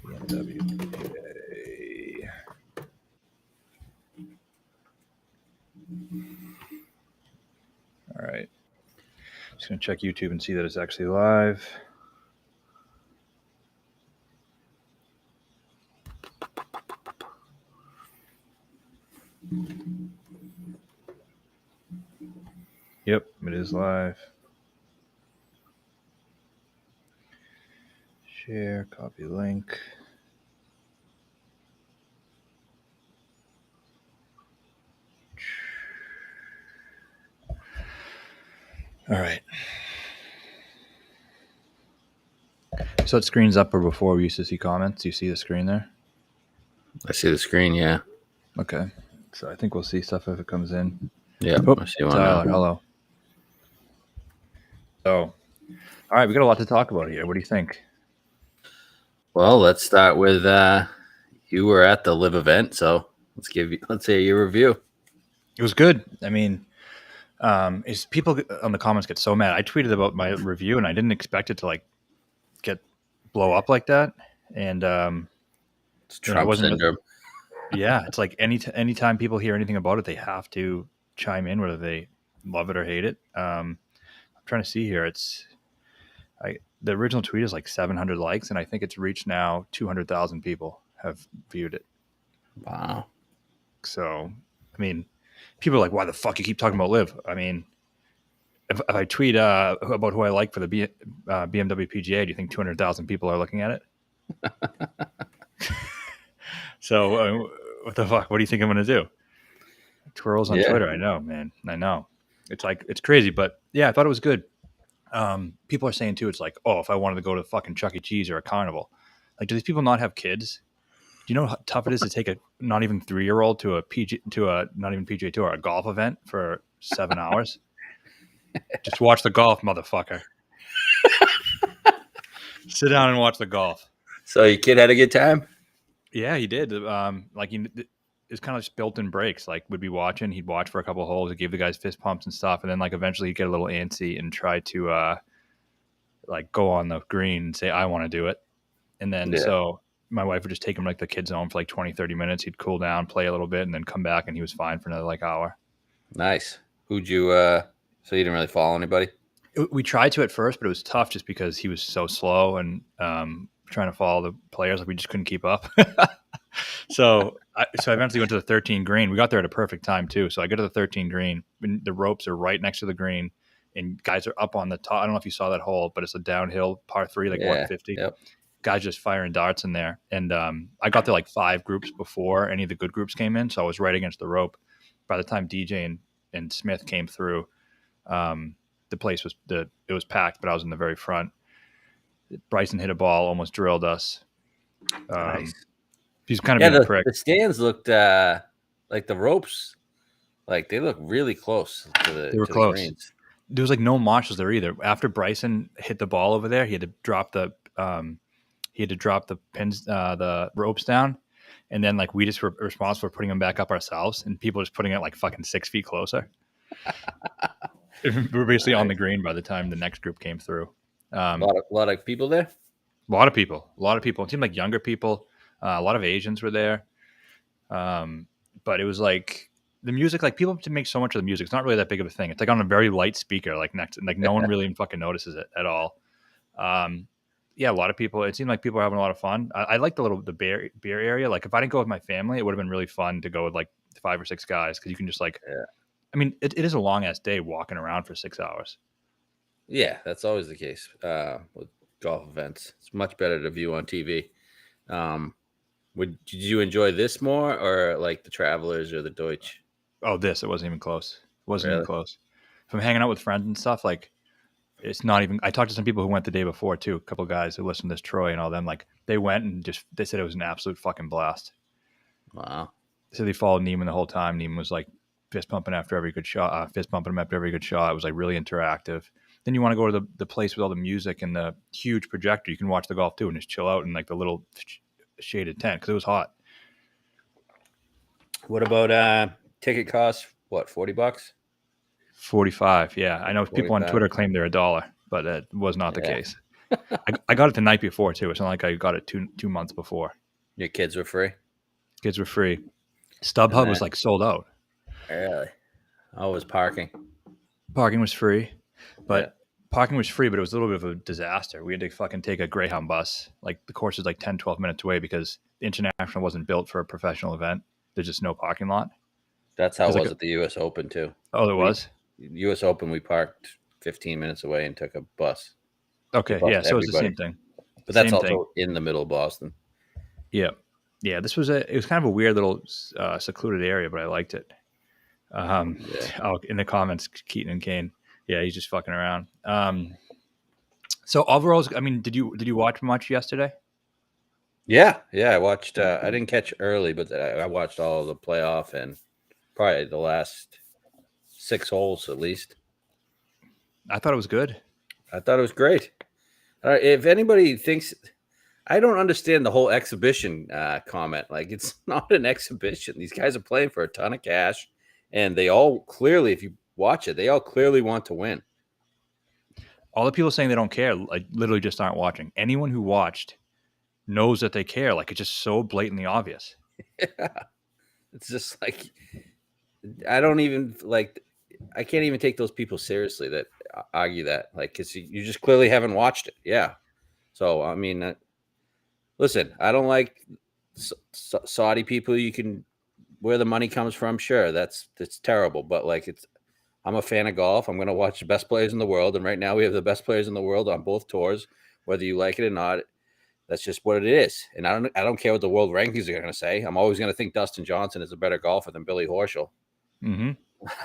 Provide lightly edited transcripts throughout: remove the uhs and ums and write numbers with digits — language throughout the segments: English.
BMW PGA. All right. Just going to check YouTube and see that it's actually live. Yep, it is live. Share, copy link. All right. So it screen's up or before we used to see comments. Do you see the screen there? I see the screen, yeah. Okay. So I think we'll see stuff if it comes in. Yeah, Oh, I see one Tyler, now. hello. So, all right, we got a lot to talk about here. What do you think? Well, let's start with you were at the live event, so let's hear your review. It was good. I mean, is people on the comments get so mad. I tweeted about my review and I didn't expect it to like blow up like that. And It's Trump syndrome. Yeah, it's like anytime people hear anything about it, they have to chime in, whether they love it or hate it. I'm trying to see here. The original tweet is like 700 likes, and I think it's reached now 200,000 people have viewed it. Wow. So, I mean, people are like, "Why the fuck you keep talking about live?" I mean, if I tweet about who I like for the BMW PGA, do you think 200,000 people are looking at it? So, what the fuck? What do you think I'm going to do? Twirls on Twitter. I know, man. I know. It's crazy, but yeah, I thought it was good. People are saying too, it's like, oh, if I wanted to go to fucking Chuck E. Cheese or a carnival, like, do these people not have kids? Do you know how tough it is to take a not even 3-year-old to a not even PGA Tour, a golf event for 7 hours? Just watch the golf, motherfucker. Sit down and watch the golf. So your kid had a good time? Yeah, he did. It's kind of just built-in breaks. Like, would be watching, he'd watch for a couple of holes, he'd give the guys fist pumps and stuff, and then like eventually he'd get a little antsy and try to like go on the green and say, I want to do it. And then so my wife would just take him like the kids home for like 20, 30 minutes. He'd cool down, play a little bit, and then come back, and he was fine for another like hour. Nice. Who'd you so you didn't really follow anybody? We tried to at first, but it was tough just because he was so slow and trying to follow the players. Like, we just couldn't keep up. So I eventually went to the 13 green. We got there at a perfect time too. So I go to the 13 green. And the ropes are right next to the green, and guys are up on the top. I don't know if you saw that hole, but it's a downhill par 3, like 150. Yep. Guys just firing darts in there. And I got there like 5 groups before any of the good groups came in. So I was right against the rope. By the time DJ and Smith came through, the place was it was packed, but I was in the very front. Bryson hit a ball, almost drilled us. Nice. He's kind of being a prick. The stands looked like the ropes, like they look really close to the. They were close. Greens. There was like no marshals there either. After Bryson hit the ball over there, he had to drop the pins, the ropes down, and then like we just were responsible for putting them back up ourselves, and people just putting it like fucking 6 feet closer. We were basically on the green by the time the next group came through. A lot of people there. A lot of people. It seemed like younger people. A lot of Asians were there. But it was like the music. Like, people make so much of the music. It's not really that big of a thing. It's like on a very light speaker. Like no one really even fucking notices it at all. Yeah, a lot of people. It seemed like people were having a lot of fun. I like the beer area. Like, if I didn't go with my family, it would have been really fun to go with like 5 or 6 guys, because you can just like. Yeah. I mean, it is a long ass day walking around for 6 hours. Yeah, that's always the case with golf events. It's much better to view on TV. Did you enjoy this more, or like the Travelers or the Deutsch? Oh, it wasn't even close. Even close. If I'm hanging out with friends and stuff, like, it's not even. I talked to some people who went the day before too. A couple of guys who listened to this, Troy and all them. Like, they went and they said it was an absolute fucking blast. Wow. So they followed Neiman the whole time. Neiman was like fist pumping after every good shot. Fist pumping him after every good shot. It was like really interactive. Then you want to go to the place with all the music and the huge projector. You can watch the golf too and just chill out in like the little shaded tent, because it was hot. What about ticket costs? What, $40? 45. Yeah, I know 45. People on Twitter claim they're $1, but that was not the case. I got it the night before too. It's not like I got it two months before. Your kids were free, Kids were free. and StubHub was then like sold out. really, oh, it was parking. Parking was free, Yeah, but parking was free, but it was a little bit of a disaster. We had to fucking take a Greyhound bus. Like the course was like 10, 12 minutes away because the International wasn't built for a professional event. There's just no parking lot. that's how it Because like, was at the U.S. Open too. oh, there We was? U.S. Open, we parked 15 minutes away and took a bus. They Okay. bust Yeah. So it was the everybody, same thing. but that's Same thing. also in the middle of Boston. Yeah. Yeah. It was kind of a weird little secluded area, but I liked it. Yeah, Oh, in the comments, Keaton and Kane. Yeah, he's just fucking around. So overall, I mean, did you watch much yesterday? yeah. I watched. I didn't catch early, but I watched all of the playoff and probably the last 6 holes at least. I thought it was good. I thought it was great. If anybody thinks, I don't understand the whole exhibition comment. Like, it's not an exhibition. These guys are playing for a ton of cash, and they all clearly, if you watch it, they all clearly want to win. All the people saying they don't care, like literally just aren't watching. Anyone who watched knows that they care. Like it's just so blatantly obvious. Yeah. It's just like, I don't even like, I can't even take those people seriously that argue that, like, because you just clearly haven't watched it. Yeah. So, I mean, listen, I don't like Saudi people. You can, where the money comes from, sure, that's terrible. But like, I'm a fan of golf. I'm going to watch the best players in the world, and right now we have the best players in the world on both tours, whether you like it or not. That's just what it is. And I don't care what the world rankings are going to say. I'm always going to think Dustin Johnson is a better golfer than Billy Horschel. Mm-hmm.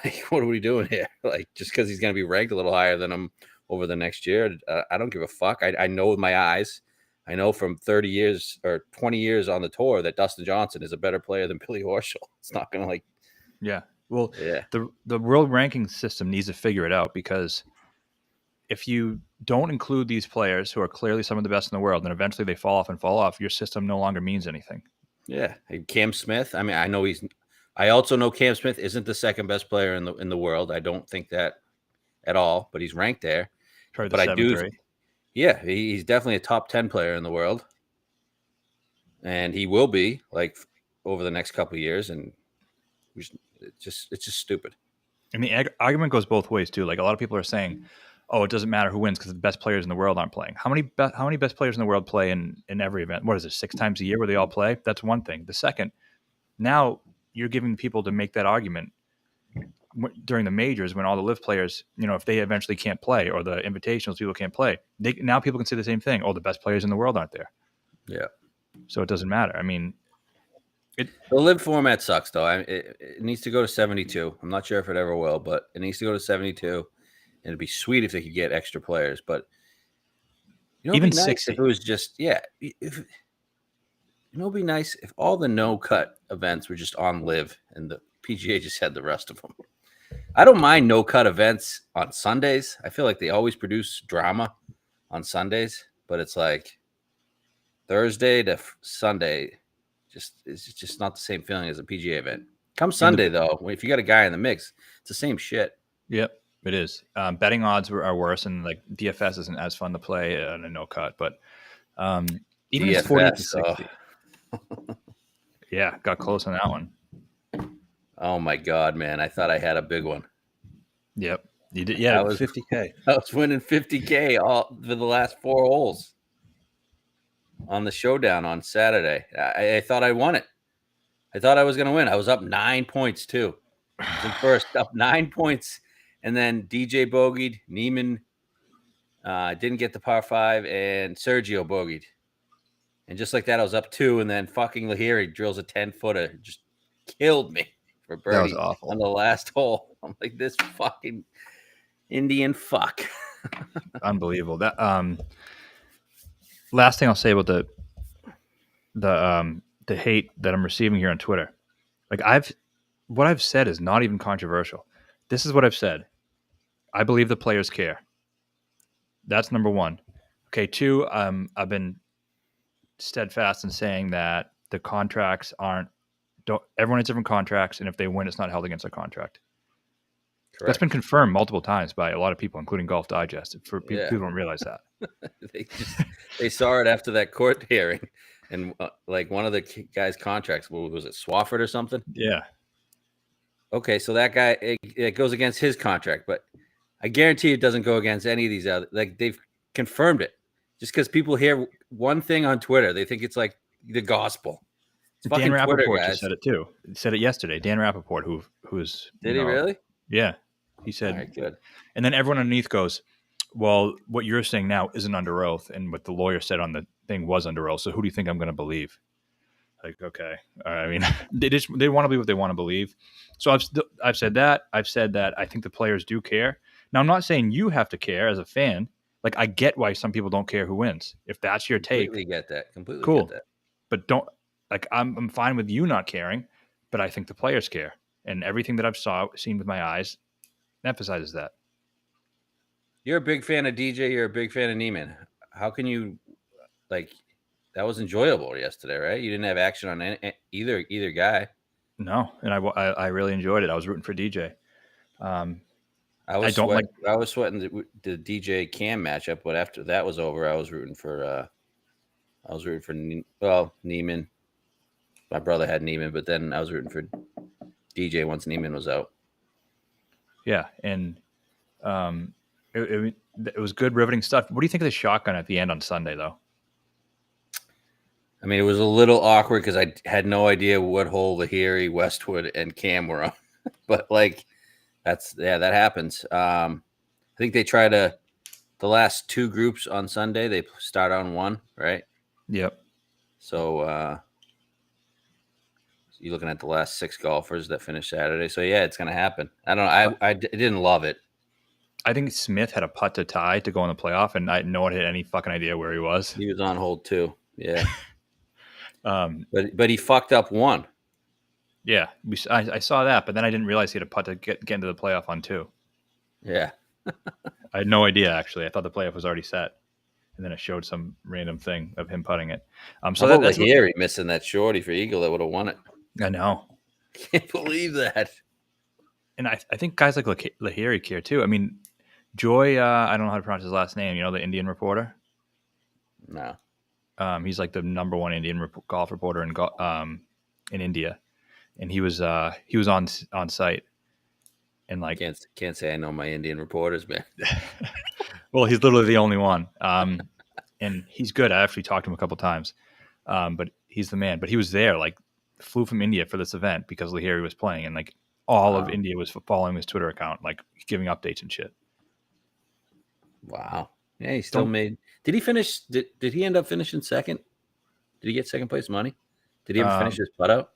Like, what are we doing here? Like, just because he's going to be ranked a little higher than him over the next year, I don't give a fuck. I know with my eyes. I know from 30 years or 20 years on the tour that Dustin Johnson is a better player than Billy Horschel. It's not going to, like, Yeah. Well, yeah. the world ranking system needs to figure it out because if you don't include these players who are clearly some of the best in the world, then eventually they fall off, your system no longer means anything. Yeah, and Cam Smith. I mean, I know he's. I also know Cam Smith isn't the second best player in the world. I don't think that at all, but he's ranked there. Probably the But I seventh do. or eighth. Yeah, he's definitely a top 10 player in the world, and he will be like over the next couple of years. And it's just stupid. And the argument goes both ways too. Like a lot of people are saying, "Oh, it doesn't matter who wins because the best players in the world aren't playing." How many best players in the world play in every event? What is it? 6 times a year where they all play? That's one thing. The second, now you're giving people to make that argument during the majors when all the live players, if they eventually can't play or the invitationals people can't play, now people can say the same thing. Oh, the best players in the world aren't there, Yeah, so it doesn't matter. I mean, the live format sucks though. It needs to go to 72. I'm not sure if it ever will, but it needs to go to 72. And it'd be sweet if they could get extra players, but it'd even be nice if 60. it was just if it'd be nice if all the no cut events were just on live and the PGA just had the rest of them. I don't mind no cut events on Sundays. I feel like they always produce drama on Sundays, but it's like Thursday to Sunday, it's just not the same feeling as a PGA event. Come And Sunday though, if you got a guy in the mix, it's the same shit. yep, it is. Betting odds are worse, and like DFS isn't as fun to play in a no cut. But even it's 48 to DFS. Oh, 60. Yeah, got close on that one. oh my god, man! I thought I had a big one. Yep, you did. Yeah, I was 50K. I was winning 50K all for the last 4 holes on the showdown on Saturday. I thought I won it. I thought I was going to win. I was up 9 points too. I was in first, up 9 points, and then DJ bogeyed. Neiman didn't get the par five, and Sergio bogeyed. And just like that, I was up 2, and then fucking Lahiri drills a 10-footer, just killed me for That was birdie awful. on the last hole. I'm like, this fucking Indian fuck. Unbelievable. That last thing I'll say about the hate that I'm receiving here on Twitter. Like what I've said is not even controversial. This is what I've said. I believe the players care. That's number one. Okay, two, I've been steadfast in saying that the contracts aren't don't everyone has different contracts, and if they win, it's not held against their contract. That's been Correct. confirmed multiple times by a lot of people, including Golf Digest. For people, Yeah. people don't realize that. They saw it after that court hearing, and like one of the guy's contracts. What was it, Swafford or something? Yeah. Okay, so that guy it goes against his contract, but I guarantee it doesn't go against any of these other. Like they've confirmed it. Just because people hear one thing on Twitter, they think it's like the gospel. It's Dan fucking Twitter, Rappaport just guys. said it too. He said it yesterday. Dan Rappaport, who's Did he really? yeah, he All said. right, good. And then everyone underneath goes, "Well, what you're saying now isn't under oath, and what the lawyer said on the thing was under oath. So who do you think I'm going to believe?" Like, okay, I mean, they want to believe what they want to believe. So I've said that. I've said that I think the players do care. Now I'm not saying you have to care as a fan. Like I get why some people don't care who wins. If that's your Completely take, get that. Completely get cool. that. But don't like I'm fine with you not caring, but I think the players care, and everything that I've seen with my eyes emphasizes that. You're a big fan of DJ. You're a big fan of Neiman. How can you like? That was enjoyable yesterday, right? You didn't have action on either guy. No, and I really enjoyed it. I was rooting for DJ. Um, I I was don't sweat. like. I was sweating the DJ Cam matchup, but after that was over, I was rooting for. Neiman. My brother had Neiman, but then I was rooting for DJ once Neiman was out. Yeah, and um, it was good, riveting stuff. What do you think of the shotgun at the end on Sunday, though? I mean, it was a little awkward because I had no idea what hole Lahiri, Westwood, and Cam were on. But like, that happens. I think they try to the last two groups on Sunday. They start on one, right? Yep. So you're looking at the last six golfers that finished Saturday. So yeah, it's gonna happen. I don't know. I didn't love it. I think Smith had a putt to tie to go in the playoff, and no one had any fucking idea where he was. He was on hold too. Yeah. Um, But he fucked up one. yeah, I saw that, but then I didn't realize he had a putt to get into the playoff on two. Yeah. I had no idea, actually. I thought the playoff was already set, and then it showed some random thing of him putting it. So that's Lahiri missing that shorty for Eagle that would have won it. I know. Can't believe that. And I think guys like Lahiri care too. I mean, Joy, I don't know how to pronounce his last name. You know, the Indian reporter. No. He's like the number one Indian golf reporter in India, and he was on site, and like can't say I know my Indian reporters, man. well, he's literally the only one, and he's good. I actually talked to him a couple times, but he's the man. But he was there, like flew from India for this event because Lahiri was playing, and like all of India was following his Twitter account, like giving updates and shit. Wow. Yeah, he still made. Did he finish? Did he end up finishing second? Did he get second place money? Did he ever finish his putt out?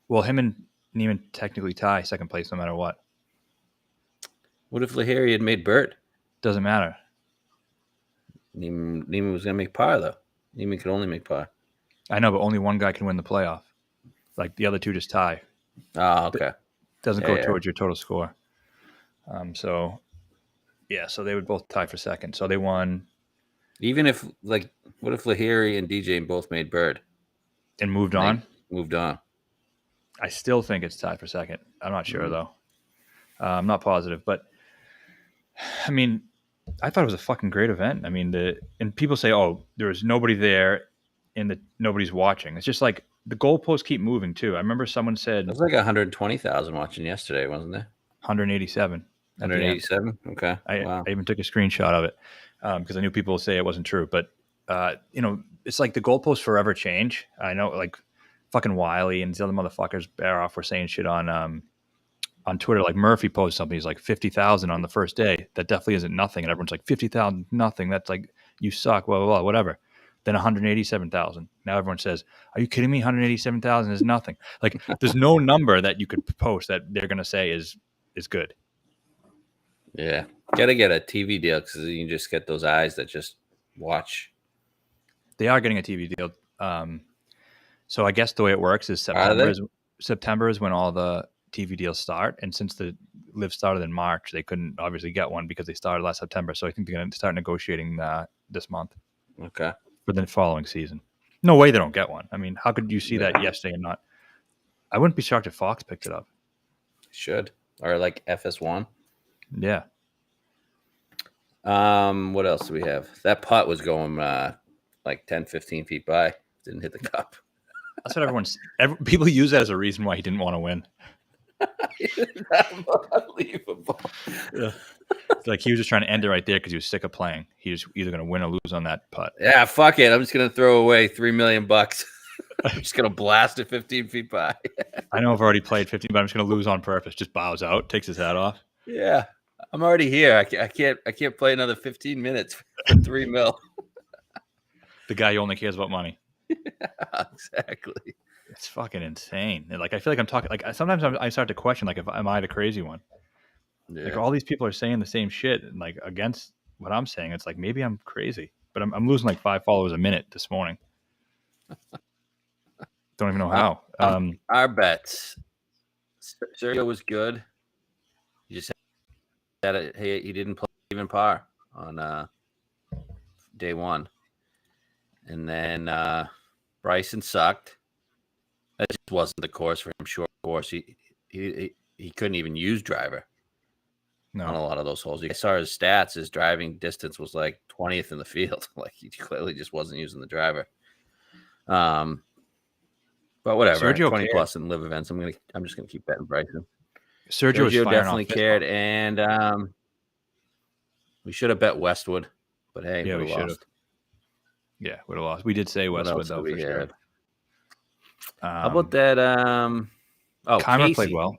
Well, him and Neiman technically tie second place no matter what. What if Lahiri had made bird? Doesn't matter. Neiman was going to make par, though. Neiman could only make par. I know, but only one guy can win the playoff. Like the other two just tie. Oh, okay. Doesn't go towards your total score. So they would both tie for second. So they won. Even if, like, what if Lahiri and DJ both made bird? And moved on? Moved on. I still think it's tied for second. I'm not sure, though. I'm not positive. But, I mean, I thought it was a fucking great event. I mean, and people say, oh, there was nobody there and nobody's watching. It's just like the goalposts keep moving, too. I remember someone said... It was like 120,000 watching yesterday, wasn't there? 187. 187? Okay. Wow. I even took a screenshot of it because I knew people would say it wasn't true. But, it's like the goalposts forever change. I know, like, fucking Wiley and the other motherfuckers, Baroff, were saying shit on Twitter. Like, Murphy posted something. He's like, 50,000 on the first day. That definitely isn't nothing. And everyone's like, 50,000, nothing. That's like, you suck, blah, blah, blah, whatever. Then 187,000. Now everyone says, are you kidding me? 187,000 is nothing. Like, there's no number that you could post that they're going to say is good. Yeah. Got to get a TV deal because you can just get those eyes that just watch. They are getting a TV deal. So I guess the way it works is September is when all the TV deals start. And since the Live started in March, they couldn't obviously get one because they started last September. So I think they're going to start negotiating this month. Okay. For the following season. No way they don't get one. I mean, how could you see that yesterday and not? I wouldn't be shocked if Fox picked it up. Should. Or like FS1. Yeah. What else do we have? That putt was going like 10, 15 feet by. Didn't hit the cup. That's what people use that as a reason why he didn't want to win. Unbelievable. Yeah. It's like he was just trying to end it right there because he was sick of playing. He was either going to win or lose on that putt. Yeah, fuck it. I'm just gonna throw away $3 million. I'm just gonna blast it 15 feet by. I know I've already played 15, but I'm just going to lose on purpose. Just bows out, takes his hat off. Yeah, I'm already here. I can't play another 15 minutes for $3 million. The guy who only cares about money. Exactly. It's fucking insane. And like I feel like I'm talking. Like sometimes I start to question, like, am I the crazy one? Yeah. Like all these people are saying the same shit, and like against what I'm saying. It's like maybe I'm crazy, but I'm losing like 5 followers a minute this morning. Don't even know how. Our bets. Sergio was good. He just had it. Hey, he didn't play even par on day one, and then Bryson sucked. That just wasn't the course for him. Short course. He couldn't even use driver on a No, lot of those holes. I saw his stats. His driving distance was like 20th in the field. Like he clearly just wasn't using the driver. But whatever. Sergio 20 cared. plus in live events. I'm just gonna keep betting Bryson. Sergio was firing definitely off fist cared, bumps. and we should have bet Westwood, but hey, Yeah, we would have should have. lost. Yeah, would have lost. We did say What Westwood else though do we for sure. have? How about that? Oh, Keimer Casey played well.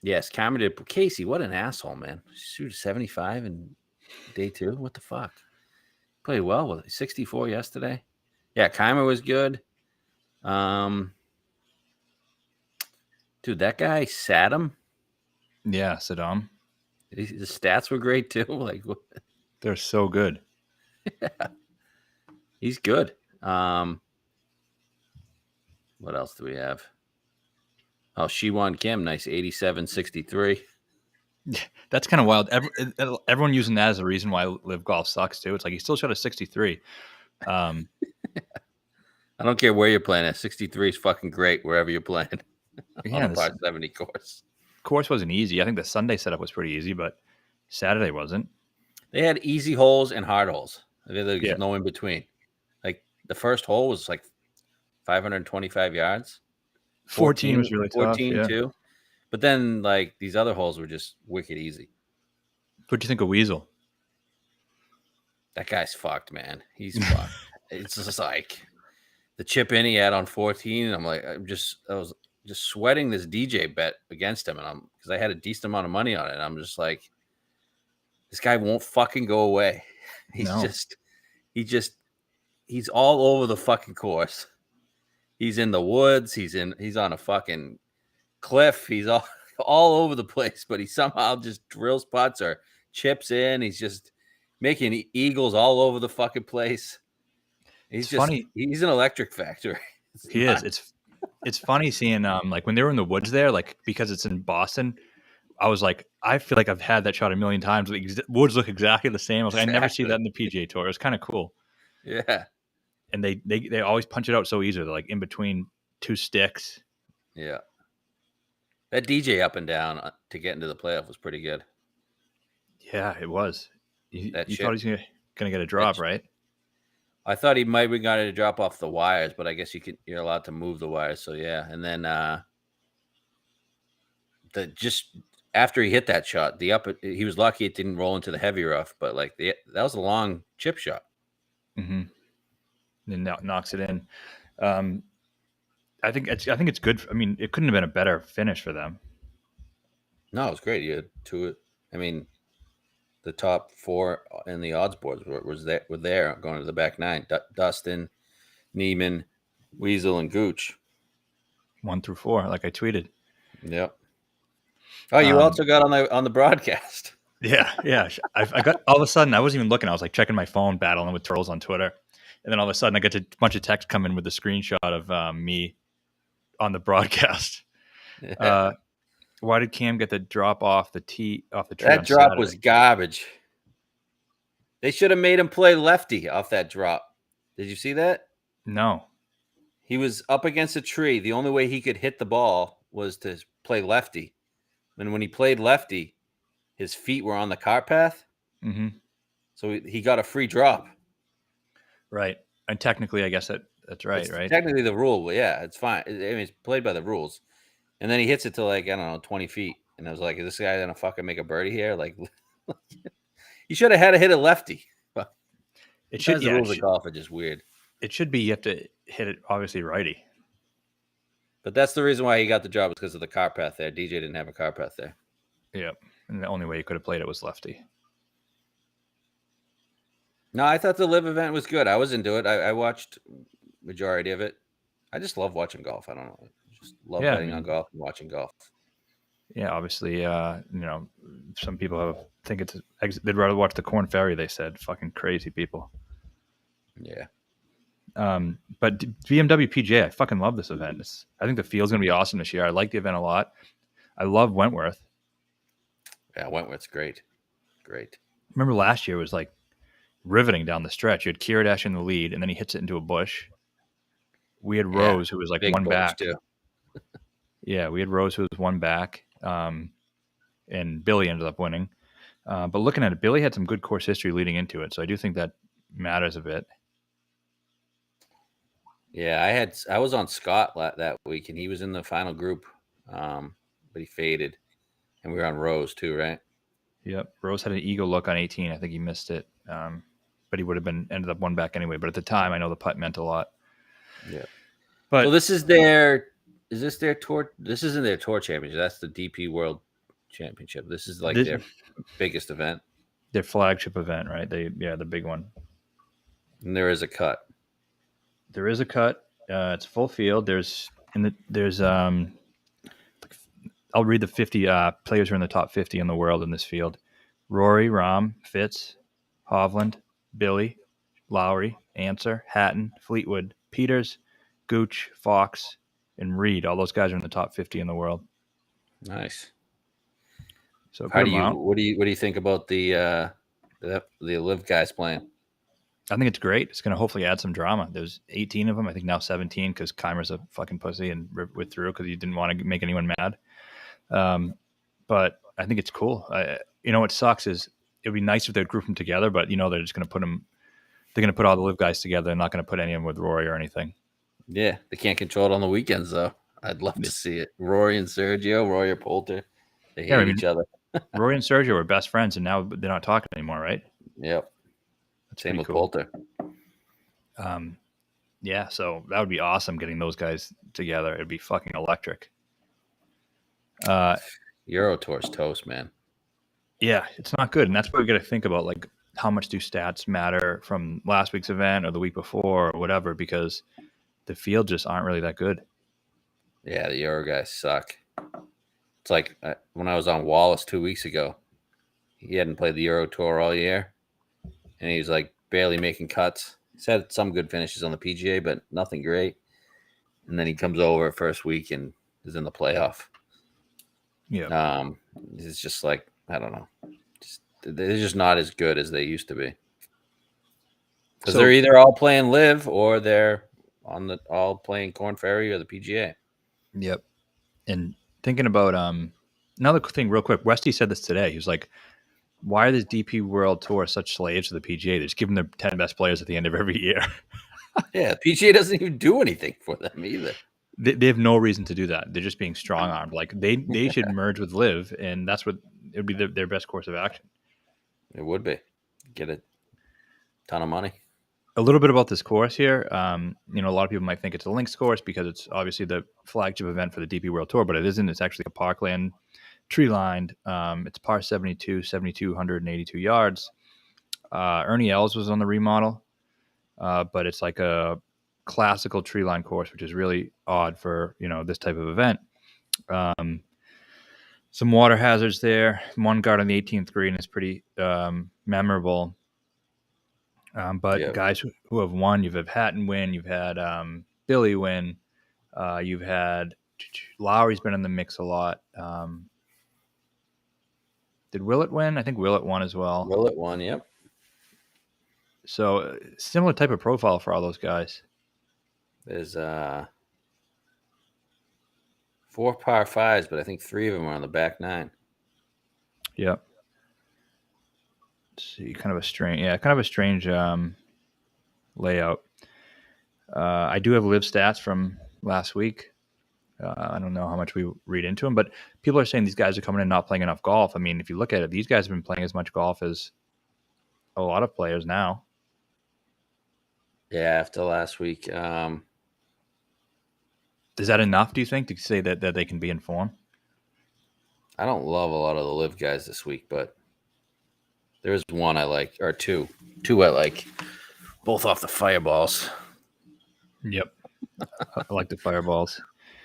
Yes, Keimer did. Casey, what an asshole, man! Shoot 75 in day two. What the fuck? Played well with it. 64 yesterday. Yeah, Keimer was good. Dude, that guy sat him. Yeah, Saddam. The stats were great too. Like, They're so good. yeah, he's good. What else do we have? Oh, Shiwon Kim, nice 87-63. That's kind of wild. Everyone using that as a reason why live golf sucks too. It's like he still shot a 63. I don't care where you're playing at. 63 is fucking great wherever you're playing on a par 70 course. Course wasn't easy. I think the Sunday setup was pretty easy, but Saturday wasn't. They had easy holes and hard holes. There's no in between. Like the first hole was like 525 yards. 14 was really 14 tough. Yeah. too. But then like these other holes were just wicked easy. What'd you think of Weasel? That guy's fucked, man. He's fucked. It's just like the chip in he had on 14. I'm like, I was just sweating this DJ bet against him, and because I had a decent amount of money on it. And I'm just like, this guy won't fucking go away. He's all over the fucking course. He's in the woods. He's on a fucking cliff. He's all over the place, but he somehow just drills putts or chips in. He's just making eagles all over the fucking place. It's funny. He's an electric factory. He is. It's funny seeing like when they were in the woods there, like because it's in Boston. I was like, I feel like I've had that shot a million times. Woods look exactly the same. I was like, I never see that in the PGA Tour. It was kind of cool. Yeah. And they always punch it out so easy. They're like in between two sticks. Yeah. That DJ up and down to get into the playoff was pretty good. Yeah, it was. You thought he was gonna get a drop, right? I thought he might have gotten a drop off the wires, but I guess you're allowed to move the wires. So yeah, and then after he hit that shot, he was lucky it didn't roll into the heavy rough, but like that was a long chip shot. Mm-hmm. And knocks it in. I think it's good. I mean, it couldn't have been a better finish for them. No, it was great. You had two. I mean, the top four in the odds boards were there going to the back nine. Dustin, Neiman, Weasel, and Gooch. 1 through 4, like I tweeted. Yep. Oh, you also got on the broadcast. Yeah. I got all of a sudden. I wasn't even looking. I was like checking my phone, battling with trolls on Twitter, and then all of a sudden, I get a bunch of text coming with a screenshot of me on the broadcast. Yeah. Why did Cam get the drop off the tree? That drop was garbage. They should have made him play lefty off that drop. Did you see that? No. He was up against a tree. The only way he could hit the ball was to play lefty. And when he played lefty, his feet were on the cart path, Mm-hmm. so he got a free drop. Right. And technically, I guess that's right. It's Right. technically the rule, but yeah, it's fine. I mean, it's played by the rules. And then he hits it to like, I don't know, 20 feet. And I was like, is this guy gonna fucking make a birdie here? Like, he should have had to hit a lefty. But It should. sometimes the Yeah. rules of golf are just weird. It should be. You have to hit it obviously righty. But that's the reason why he got the job, is because of the cart path there. DJ didn't have a cart path there. Yep. And the only way you could have played it was lefty. No, I thought the live event was good. I was into it. I watched majority of it. I just love watching golf. I don't know. I just love Yeah. I betting on mean, golf and watching golf. yeah. Obviously, some people think they'd rather watch the Corn Ferry. They said, fucking crazy people. Yeah. But BMW PGA, I fucking love this event. I think the field's gonna be awesome this year. I like the event a lot. I love Wentworth. Yeah, Wentworth's great. Great. Remember last year was like riveting down the stretch. You had Kiridash in the lead, and then he hits it into a bush. We had Yeah. Rose, who was like Big one bush back. too. Yeah, we had Rose, who was one back, and Billy ended up winning. But looking at it, Billy had some good course history leading into it, so I do think that matters a bit. Yeah, I was on Scott that week, and he was in the final group, but he faded, and we were on Rose too, right? Yep, Rose had an eagle look on 18. I think he missed it, but he would have ended up one back anyway. But at the time, I know the putt meant a lot. Yeah. But So this is their. Is this their tour? This isn't their tour championship. That's the DP World Championship. This is like their biggest event. Their flagship event, right? The big one. And there is a cut. There is a cut. It's full field. I'll read the 50 players who are in the top 50 in the world in this field: Rory, Rahm, Fitz, Hovland, Billy, Lowry, Answer, Hatton, Fleetwood, Peters, Gooch, Fox, and Reed. All those guys are in the top 50 in the world. Nice. So How good do you? amount. What do you think about the live guys playing? I think it's great. It's going to hopefully add some drama. There's 18 of them. I think now 17 because Keimer's a fucking pussy and withdrew because he didn't want to make anyone mad. But I think it's cool. What sucks is it would be nice if they'd group them together, but they're just going to put them. They're going to put all the live guys together. They're not going to put any of them with Rory or anything. Yeah, they can't control it on the weekends though. I'd love to see it. Rory and Sergio, Rory or Poulter, they hate each other. Rory and Sergio were best friends, and now they're not talking anymore, right? Yep. That's same with cool. Poulter. Yeah, so that would be awesome getting those guys together. It'd be fucking electric. Euro Tour's toast, man. Yeah, it's not good, and that's what we got to think about. Like, how much do stats matter from last week's event or the week before or whatever? Because the field just aren't really that good. Yeah, the Euro guys suck. It's like when I was on Wallace 2 weeks ago. He hadn't played the Euro Tour all year, and he was like barely making cuts. He's had some good finishes on the PGA, but nothing great. And then he comes over first week and is in the playoff. Yeah. It's just like, I don't know. They're just not as good as they used to be. Because they're either all playing live or they're all playing Corn Ferry or the PGA. Yep. And thinking about another thing real quick, Westy said this today. He was like, why are this DP World Tour such slaves to the PGA? They're just giving their 10 best players at the end of every year. Yeah, the PGA doesn't even do anything for them either. They have no reason to do that. They're just being strong armed. Like they should merge with Live, and that's what it would be their best course of action. It would be. Get a ton of money. A little bit about this course here. A lot of people might think it's a links course because it's obviously the flagship event for the DP World Tour, but it isn't. It's actually a parkland, tree lined. It's par 72, 7,282 yards. Ernie Els was on the remodel, but it's like a classical tree line course, which is really odd for this type of event. Some water hazards there. One guard on the 18th green is pretty memorable. But guys who have won, you've had Hatton win, you've had Billy win, you've had Lowry's been in the mix a lot. Did Willett win? I think Willett won as well. Willett won, yep. So similar type of profile for all those guys. There's 4 par 5s, but I think 3 of them are on the back 9. Yep. see, kind of a strange layout. I do have live stats from last week. I don't know how much we read into them, but people are saying these guys are coming in not playing enough golf. I mean, if you look at it, these guys have been playing as much golf as a lot of players now. Yeah, after last week. Is that enough, do you think, to say that they can be in form? I don't love a lot of the live guys this week, but there's one I like, or two I like, both off the fireballs. Yep. I like the fireballs.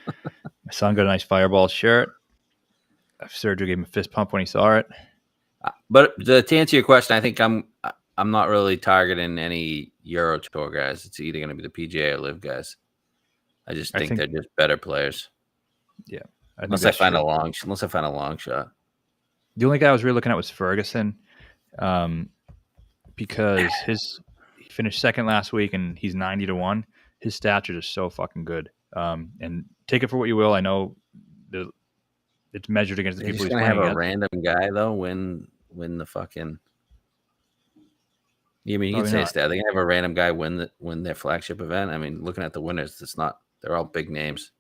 My son got a nice fireball shirt. Sergio gave him a fist pump when he saw it. But to answer your question, I think I'm not really targeting any Euro Tour guys. It's either going to be the PGA or live guys. I just think they're just better players. Yeah. Unless I find a long shot. The only guy I was really looking at was Ferguson, because he finished second last week and he's 90-1. His stats are just so fucking good. And take it for what you will. I know it's measured against the people he's playing. Have a random guy though win the fucking. You mean you can say a stat? They're gonna have a random guy win their flagship event. I mean, looking at the winners, it's not. They're all big names.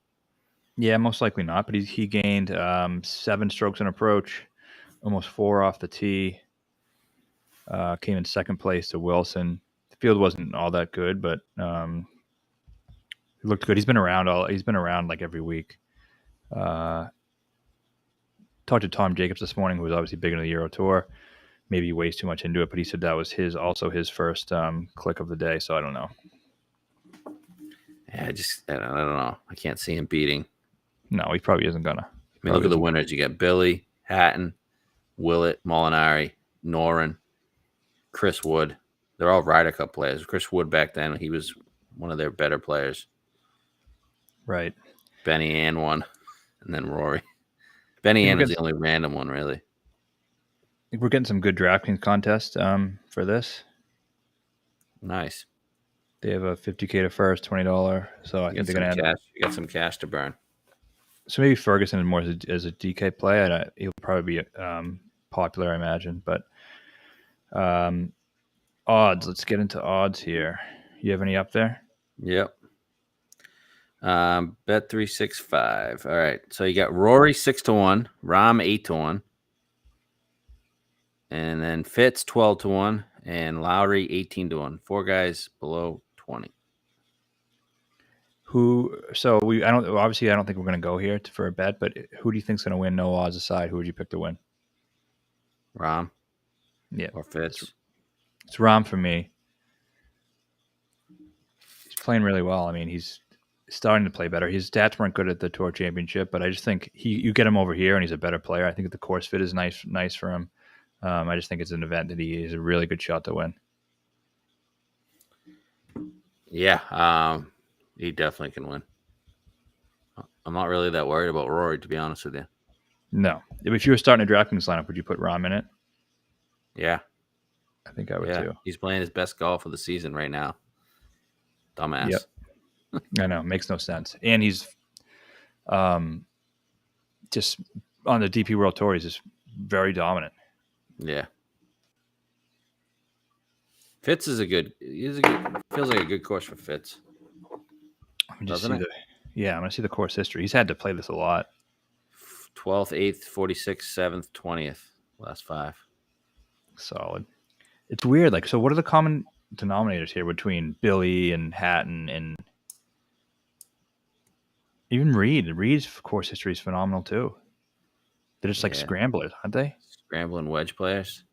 Yeah, most likely not. But he gained 7 strokes in approach, almost 4 off the tee. Came in second place to Wilson. The field wasn't all that good, but it looked good. He's been around like every week. Talked to Tom Jacobs this morning, who was obviously big into the Euro Tour. Maybe he weighs too much into it, but he said that was also his first click of the day. So I don't know. Yeah, I don't know. I can't see him beating. No, he probably isn't gonna. I mean, look at the winners. You got Billy, Hatton, Willett, Molinari, Noren, Chris Wood. They're all Ryder Cup players. Chris Wood back then, he was one of their better players. Right. Benny Ann won, and then Rory. Benny Ann was the only random one, really. I think we're getting some good DraftKings contest for this. Nice. They have a $50K to first, $20. So I think they're going to end. You got some cash to burn. So maybe Ferguson is more as a DK play. And he'll probably be popular, I imagine. But odds. Let's get into odds here. You have any up there? Yep. Bet 365. All right. So you got Rory 6-1, Rahm 8-1, and then Fitz 12-1, and Lowry 18-1. 4 guys below 20. I don't think we're going to go here for a bet, but who do you think's going to win? No odds aside, who would you pick to win? Rahm. Yeah. Or Fitz. It's Rahm for me. He's playing really well. I mean, he's starting to play better. His stats weren't good at the Tour Championship, but I just think you get him over here and he's a better player. I think the course fit is nice for him. I just think it's an event that he has a really good shot to win. Yeah, he definitely can win. I'm not really that worried about Rory, to be honest with you. No. If you were starting a DraftKings lineup, would you put Rahm in it? Yeah. I think I would too. He's playing his best golf of the season right now. Dumbass. Yep. I know. Makes no sense. And he's just on the DP World Tour, he's just very dominant. Yeah. Fitz is feels like a good course for Fitz. I'm going to see the course history. He's had to play this a lot. 12th, 8th, 46th, 7th, 20th. Last 5. Solid. It's weird. So what are the common denominators here between Billy and Hatton and even Reed? Reed's course history is phenomenal too. They're just like scramblers, aren't they? Scrambling wedge players.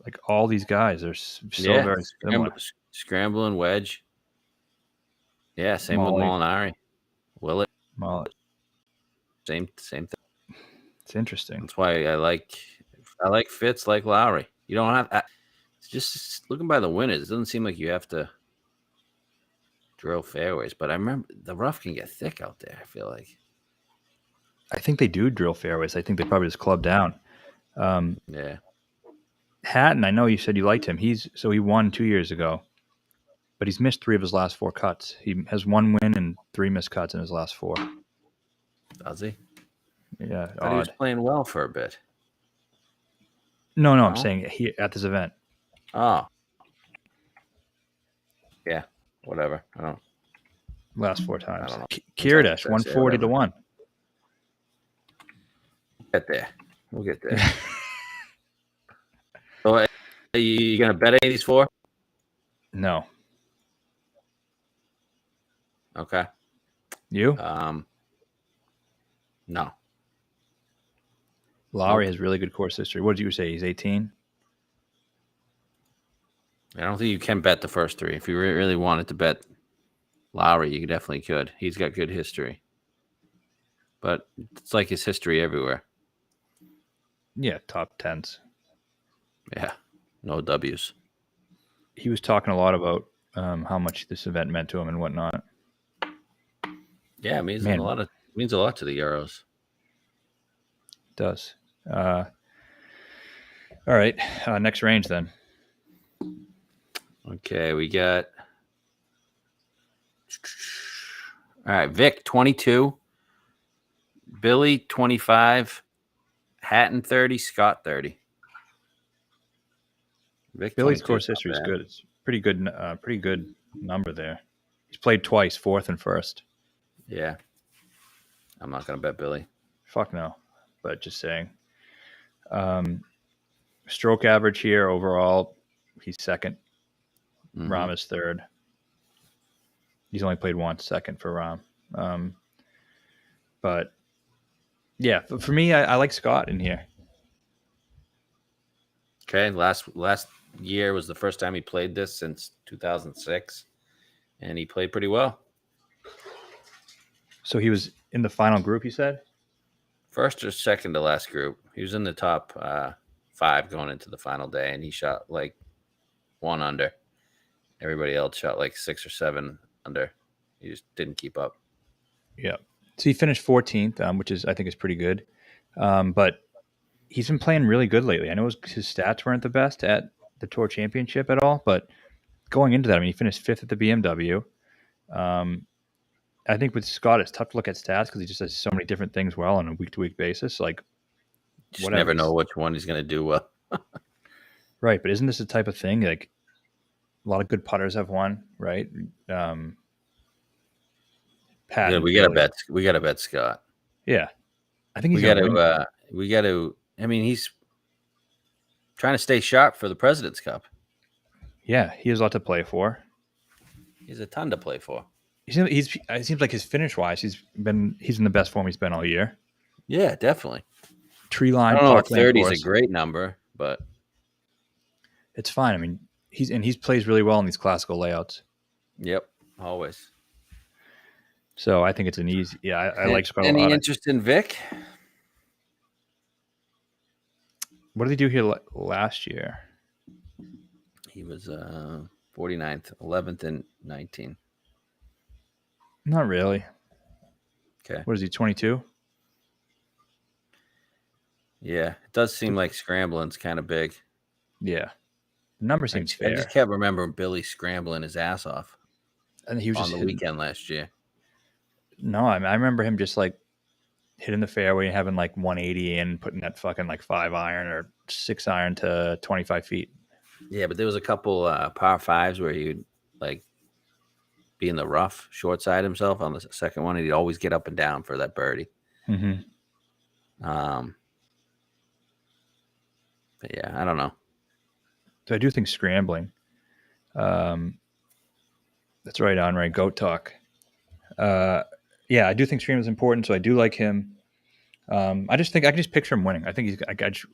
Like all these guys are so very similar. Scrambling wedge. Yeah, same with Molinari. Willett. Same thing. It's interesting. That's why I like Fitz like Lowry. You don't have it's just looking by the winners. It doesn't seem like you have to drill fairways, but I remember the rough can get thick out there. I feel like. I think they do drill fairways. I think they probably just club down. Yeah. Hatton, I know you said you liked him. He won 2 years ago, but he's missed 3 of his last 4 cuts. He has 1 win and 3 missed cuts in his last 4. Does he? Yeah, I thought he was playing well for a bit. No, I'm No? saying at this event. Oh. Yeah. Whatever. Last 4 I times. don't know. Kirdash, Say 140 to whatever. 1. Get there. We'll get there. So, are you gonna bet any of these 4? No. Okay. You? No. Lowry has really good course history. What did you say? He's 18? I don't think you can bet the first 3. If you really wanted to bet Lowry, you definitely could. He's got good history. But it's like his history everywhere. Yeah, top 10s. Yeah. No W's. He was talking a lot about how much this event meant to him and whatnot. Yeah, it means Man. a lot to the Euros. It does. All right. Next range then. Okay, we got. All right, Vic 22, Billy 25, Hatton 30, Scott 30. Vic Billy's 22 course is not history is bad. good. It's pretty good number there. He's played twice, 4th and 1st. Yeah. I'm not going to bet Billy. Fuck no. But just saying. Stroke average here overall, he's 2nd. Mhm. Rahm is 3rd. He's only played once, 2nd for Rahm. But yeah, for me, I like Scott in here. Okay, last year was the first time he played this since 2006, and he played pretty well. So he was in the final group, you said? First or second to last group. He was in the top 5 going into the final day, and he shot like 1 under. Everybody else shot like 6 or 7 under. He just didn't keep up. Yeah. So he finished 14th, which I think is pretty good. But he's been playing really good lately. I know his stats weren't the best at the Tour Championship at all, but going into that, I mean, he finished 5th at the BMW. I think with Scott, it's tough to look at stats because he just does so many different things well on a week-to-week basis. Like, Just never know which one he's going to do well. Right, but isn't this the type of thing like a lot of good putters have won, right? Pat, Yeah, we got to bet Scott. Yeah, I think he's going to win. We got to. I mean, he's trying to stay sharp for the President's Cup. Yeah, he has a lot to play for. He's a ton to play for. It seems like his finish wise, he's in the best form he's been all year. Yeah, definitely. Tree line, I don't know if Parkland 30 course. is a great number, but it's fine. I mean, he plays really well in these classical layouts. Yep, always. So I think it's an easy. Yeah, I like Scott a lot. Any interest in Vic? What did he do here last year? He was 49th, 11th, and 19th. Not really. Okay. What is he, 22? Yeah, it does seem like scrambling's kind of big. Yeah. The number seems fair. I just can't remember Billy scrambling his ass off. And he was on the weekend last year. No, I remember him just like hitting the fairway and having like 180 and putting that fucking like 5 iron or 6 iron to 25 feet. Yeah, but there was a couple par 5s where he'd like be in the rough, short side himself on the second one, and he'd always get up and down for that birdie. Mm-hmm. But yeah, I don't know. So I do think scrambling. That's right on, right? Goat talk. Yeah, I do think scrambling is important, so I do like him. I can just picture him winning. I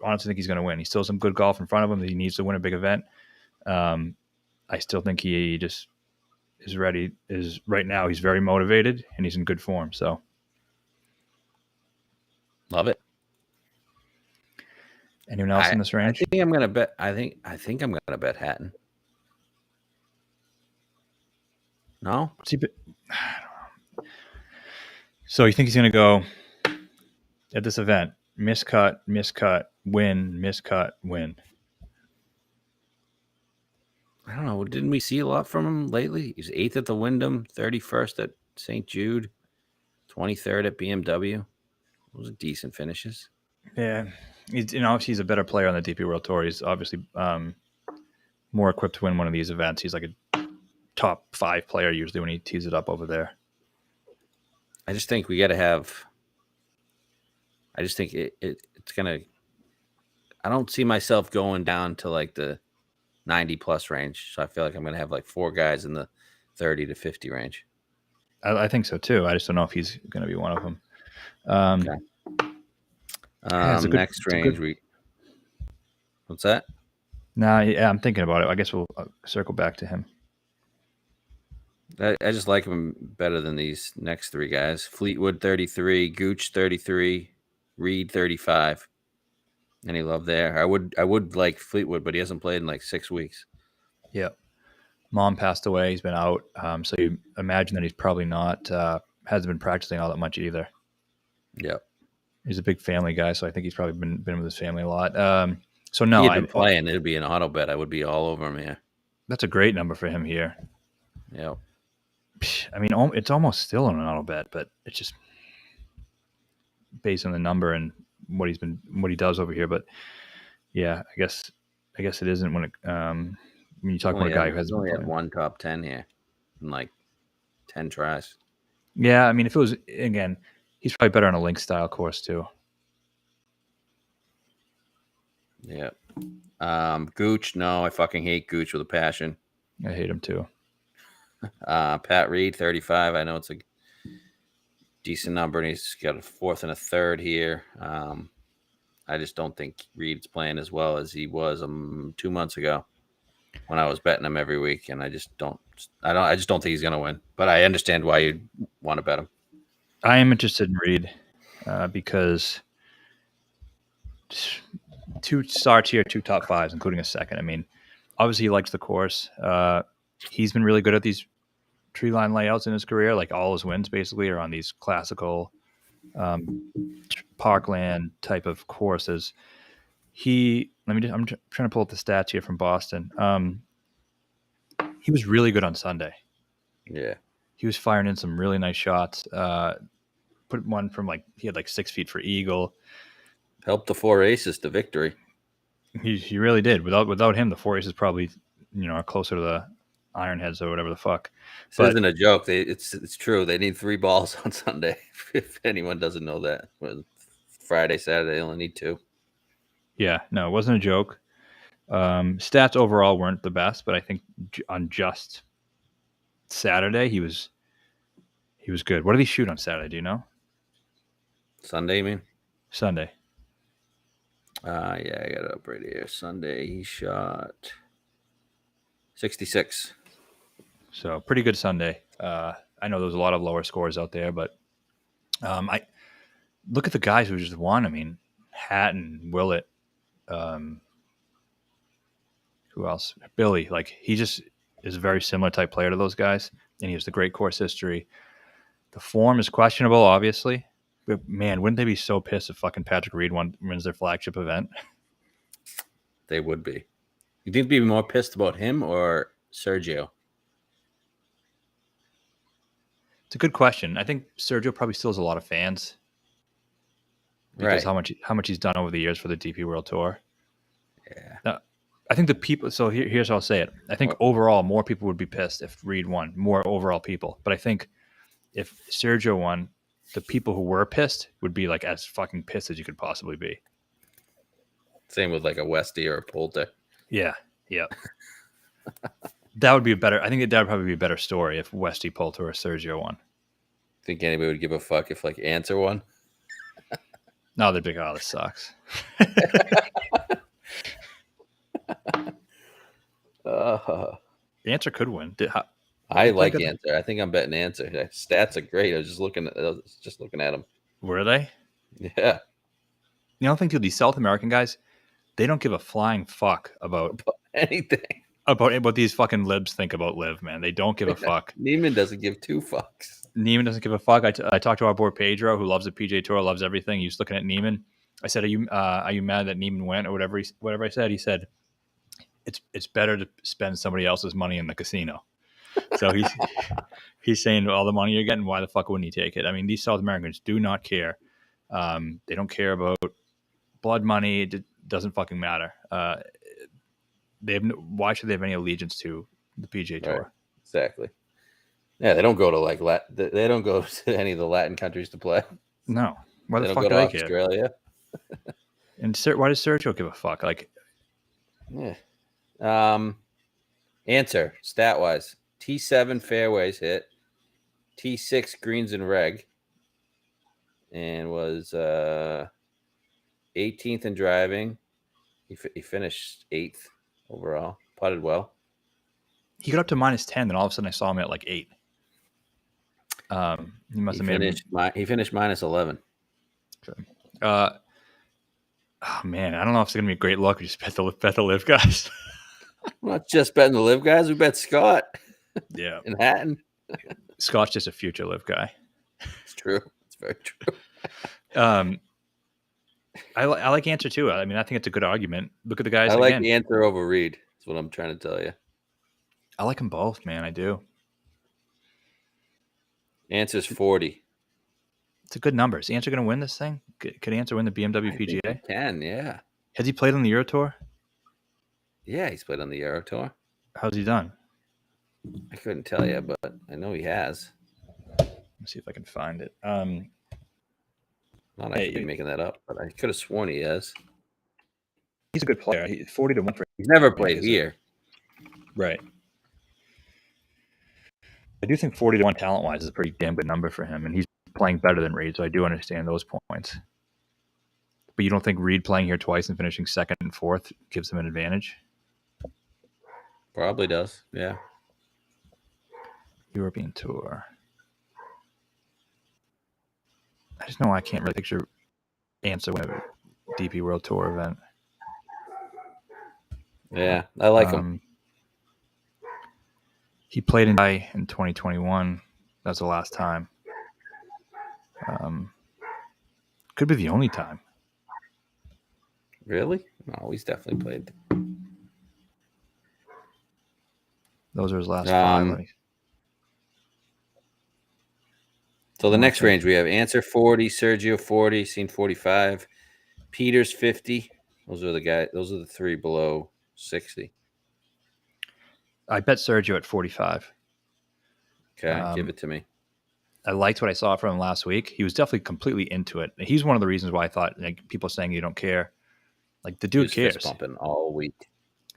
honestly think he's going to win. He still has some good golf in front of him that he needs to win a big event. I still think he just is ready. Right now he's very motivated and he's in good form. So love it. Anyone else in this range? I think I'm going to bet. I think I'm going to bet Hatton. No. So you think he's going to go at this event? Miscut, win, miscut, win. I don't know. Didn't we see a lot from him lately? He's 8th at the Wyndham, 31st at St. Jude, 23rd at BMW. Those are decent finishes. Yeah, he's a better player on the DP World Tour. He's obviously more equipped to win one of these events. He's like a top 5 player usually when he tees it up over there. I just think we got to have. I just think it's gonna. I don't see myself going down to like the 90 plus range. So I feel like I'm gonna have like 4 guys in the 30 to 50 range. I think so too. I just don't know if he's going to be one of them. Okay. Next range, what's that? Nah, yeah, I'm thinking about it. I guess we'll circle back to him. I just like him better than these next 3 guys. Fleetwood 33, Gooch 33, Reed 35. Any love there? I would like Fleetwood, but he hasn't played in like 6 weeks. Yeah. Mom passed away. He's been out. So you imagine that he's probably not, hasn't been practicing all that much either. Yep. He's a big family guy, so I think he's probably been with his family a lot. So no, he had been playing. It'd be an auto bet. I would be all over him here. That's a great number for him here. Yep. I mean, it's almost still an auto bet, but it's just based on the number and what he does over here. But yeah, I guess it isn't when you talk about a guy who has only had 1 top 10 here in like 10 tries. Yeah, I mean, if it was again, he's probably better on a link style course too. Yeah. Gooch, no, I fucking hate Gooch with a passion. I hate him too. Pat Reed, 35. I know it's a decent number, and he's got a 4th and a 3rd here. I just don't think Reed's playing as well as he was 2 months ago when I was betting him every week, and I just don't think he's gonna win. But I understand why you want to bet him. I am interested in Reed because 2 starts here, 2 top 5s, including a second. I mean, obviously he likes the course. He's been really good at these tree line layouts in his career. Like all his wins basically are on these classical parkland type of courses. I'm trying to pull up the stats here from Boston. He was really good on Sunday. Yeah. He was firing in some really nice shots. Put one from he had 6 feet for eagle. Helped the 4 aces to victory. He really did. Without him, the 4 aces probably are closer to the Ironheads or whatever the fuck. This isn't a joke. It's true. They need 3 balls on Sunday. If anyone doesn't know that, Friday, Saturday, they only need 2. Yeah, no, it wasn't a joke. Stats overall weren't the best, but I think on just Saturday he was good. What did he shoot on Saturday? Do you know? Sunday, you mean? Sunday. Yeah, I got it up right here. Sunday, he shot 66. So pretty good Sunday. I know there's a lot of lower scores out there, but I look at the guys who just won. I mean, Hatton, Willett, who else? Billy. He just is a very similar type player to those guys, and he has the great course history. The form is questionable, obviously. But man, wouldn't they be so pissed if fucking Patrick Reed wins their flagship event? They would be. You think they'd be more pissed about him or Sergio? It's a good question. I think Sergio probably still has a lot of fans because how much he's done over the years for the DP World Tour. Yeah. Now, I think the people. So here's how I'll say it. I think overall more people would be pissed if Reed won. More overall people, but I think if Sergio won, the people who were pissed would be as fucking pissed as you could possibly be. Same with a Westy or a Poulter. Yeah. That would be I think that would probably be a better story if Westy, Poulter, or Sergio won. Think anybody would give a fuck if Answer won? No, they'd be like, oh, this sucks. Answer could win. I like Answer. I think I'm betting Answer. Stats are great. I was just looking at them. Were they? Yeah. You don't think these South American guys, they don't give a flying fuck about anything. About what these fucking libs think about Liv, man. They don't give a fuck. Neiman doesn't give 2 fucks. Neiman doesn't give a fuck. I talked to our boy Pedro, who loves the PGA Tour, loves everything. He was looking at Neiman. I said, "Are you mad that Neiman went or whatever?" Whatever I said, he said, "It's better to spend somebody else's money in the casino." So he's saying all the money you're getting, why the fuck wouldn't he take it? I mean, these South Americans do not care. They don't care about blood money. It doesn't fucking matter. Why should they have any allegiance to the PGA Tour? Right. Exactly. Yeah, they don't go to they don't go to any of the Latin countries to play. No. Why They the don't fuck go do to they care? Australia. And why does Sergio give a fuck? Like, Yeah. Answer stat wise: T7 fairways hit, T6 greens and reg, and was 18th in driving. He finished 8th overall. Putted well. he got up to -10, then all of a sudden I saw him at like 8. He must have made. He finished -11. Oh man, I don't know if it's gonna be a great luck. We just bet the live guys. We're not just betting the live guys. We bet Scott. Yeah, in Hatton. Scott's just a future live guy. It's true. It's very true. I like Answer too. I mean, I think it's a good argument. Look at the guys. I like again. Answer over Reed. That's what I'm trying to tell you. I like them both, man. I do. Answer's 40. It's a good number. Is Answer going to win this thing? Could Answer win the BMW PGA? He can, yeah. Has he played on the Euro Tour? Yeah, he's played on the Euro Tour. How's he done? I couldn't tell you, but I know he has. Let's see if I can find it. Not I could be making that up, but I could have sworn he has. He's a good player. He's 40 to 1 for. He's never played here. Right. I do think 40 to 1 talent wise is a pretty damn good number for him, and he's playing better than Reed, so I do understand those points. But you don't think Reed playing here twice and finishing 2nd and 4th gives him an advantage? Probably does, yeah. European Tour. I just know I can't really picture Answer winning a DP World Tour event. Yeah, I like him. He played in 2021. That's the last time. Could be the only time. Really? No, he's definitely played. Those are his last 5. So the next range we have Answer 40, Sergio 40, Scene 45, Peters 50. Those are the guys. Those are the 3 below 60. I bet Sergio at 45. Okay, give it to me. I liked what I saw from him last week. He was definitely completely into it. He's one of the reasons why I thought, like, people saying you don't care. Like, the dude cares. Fist pumping all week.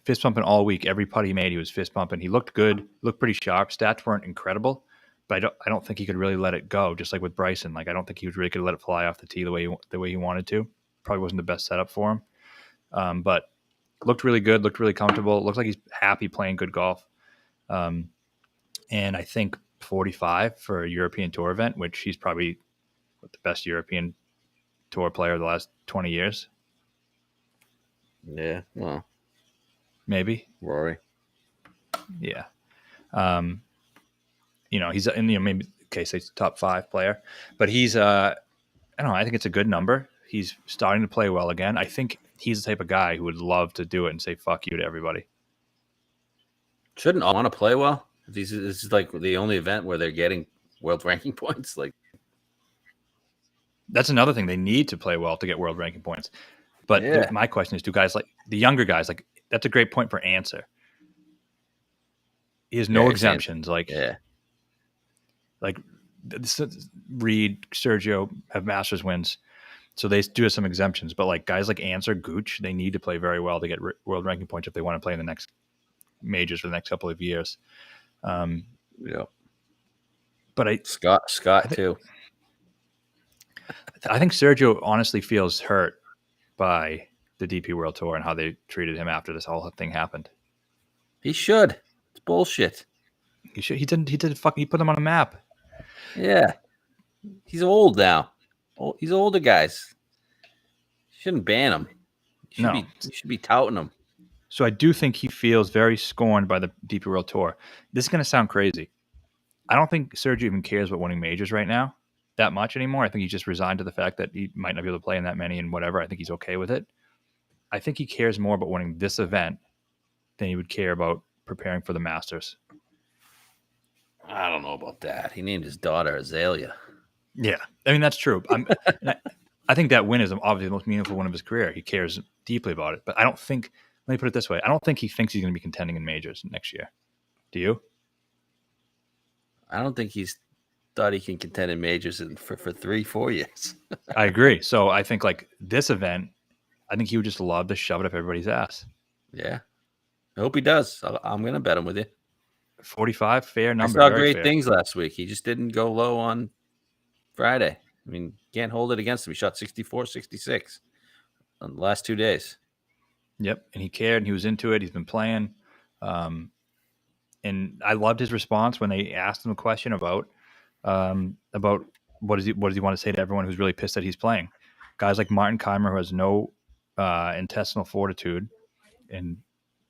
Fist pumping all week. Every putt he made, he was fist pumping. He looked good. Looked pretty sharp. Stats weren't incredible, but I don't think he could really let it go. Just like with Bryson, like I don't think he really could let it fly off the tee the way he wanted to. Probably wasn't the best setup for him, but looked really good. Looked really comfortable. Looked like he's happy playing good golf. And I think 45 for a European Tour event, which he's probably the best European Tour player of the last 20 years. Yeah, well, maybe Rory. Yeah. He's in, maybe, okay, say he's top 5 player, but he's, I don't know, I think it's a good number. He's starting to play well again. I think he's the type of guy who would love to do it and say, fuck you to everybody. Shouldn't all want to play well? This is like the only event where they're getting world ranking points. Like, that's another thing. They need to play well to get world ranking points. But my question is, do guys like the younger guys, like, that's a great point for Answer. He has no exemptions. Like Reed, Sergio have Masters wins, so they do have some exemptions. But like guys like Answer, Gooch, they need to play very well to get world ranking points if they want to play in the next majors for the next couple of years. Yeah. But Scott too. I think Sergio honestly feels hurt by the DP World Tour and how they treated him after this whole thing happened. He should. It's bullshit. He should. He put them on a map. Yeah. He's old now. He's older guys. Shouldn't ban him. You should be touting him. So I do think he feels very scorned by the DP World Tour. This is going to sound crazy. I don't think Sergio even cares about winning majors right now that much anymore. I think he's just resigned to the fact that he might not be able to play in that many and whatever. I think he's okay with it. I think he cares more about winning this event than he would care about preparing for the Masters. I don't know about that. He named his daughter Azalea. Yeah. I mean, that's true. I think that win is obviously the most meaningful win of his career. He cares deeply about it. But I don't think, let me put it this way, I don't think he thinks he's going to be contending in majors next year. Do you? I don't think he's thought he can contend in majors for 3-4 years. I agree. So I think like this event, I think he would just love to shove it up everybody's ass. Yeah. I hope he does. I'm going to bet him with you. 45, fair number. I saw very great fair. things last week. He just didn't go low on Friday. I mean, can't hold it against him. He shot 64, 66 on the last 2 days. Yep. And he cared and he was into it. He's been playing. And I loved his response when they asked him a question about what does he want to say to everyone who's really pissed that he's playing. Guys like Martin Keimer, who has no intestinal fortitude and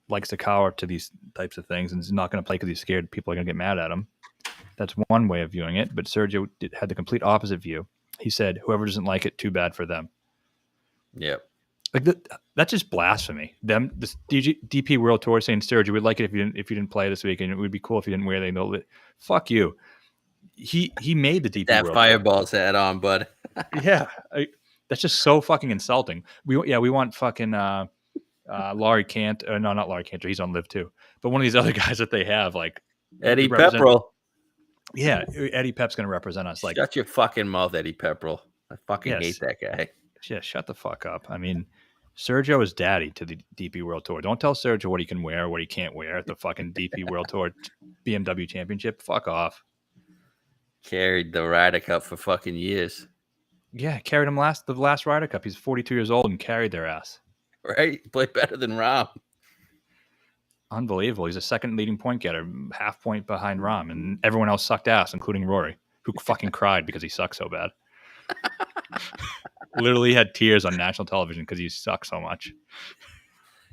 likes to cower to these types of things and is not going to play because he's scared people are going to get mad at him. That's one way of viewing it. But Sergio had the complete opposite view. He said, whoever doesn't like it, too bad for them. Yep. Like that's just blasphemy. This DP World Tour saying, Sergio, we'd like it if you didn't play this week, and it would be cool if you didn't wear the. Fuck you. He made the DP that World Fireball's hat on, bud. Yeah, that's just so fucking insulting. We want fucking Laurie Cantor. No, not Laurie Cantor. He's on Live too. But one of these other guys that they have, like Eddie Pepperell. Yeah, Eddie Pep's going to represent us. Like, shut your fucking mouth, Eddie Pepperell. I fucking hate that guy. Yeah, shut the fuck up. I mean, Sergio is daddy to the DP World Tour. Don't tell Sergio what he can wear, what he can't wear at the fucking DP World Tour BMW Championship. Fuck off. Carried the Ryder Cup for fucking years. Yeah, carried him the last Ryder Cup. He's 42 years old and carried their ass. Right? He played better than Rahm. Unbelievable. He's a second leading point getter, half point behind Rahm, and everyone else sucked ass, including Rory, who fucking cried because he sucked so bad. Literally had tears on national television because he sucks so much.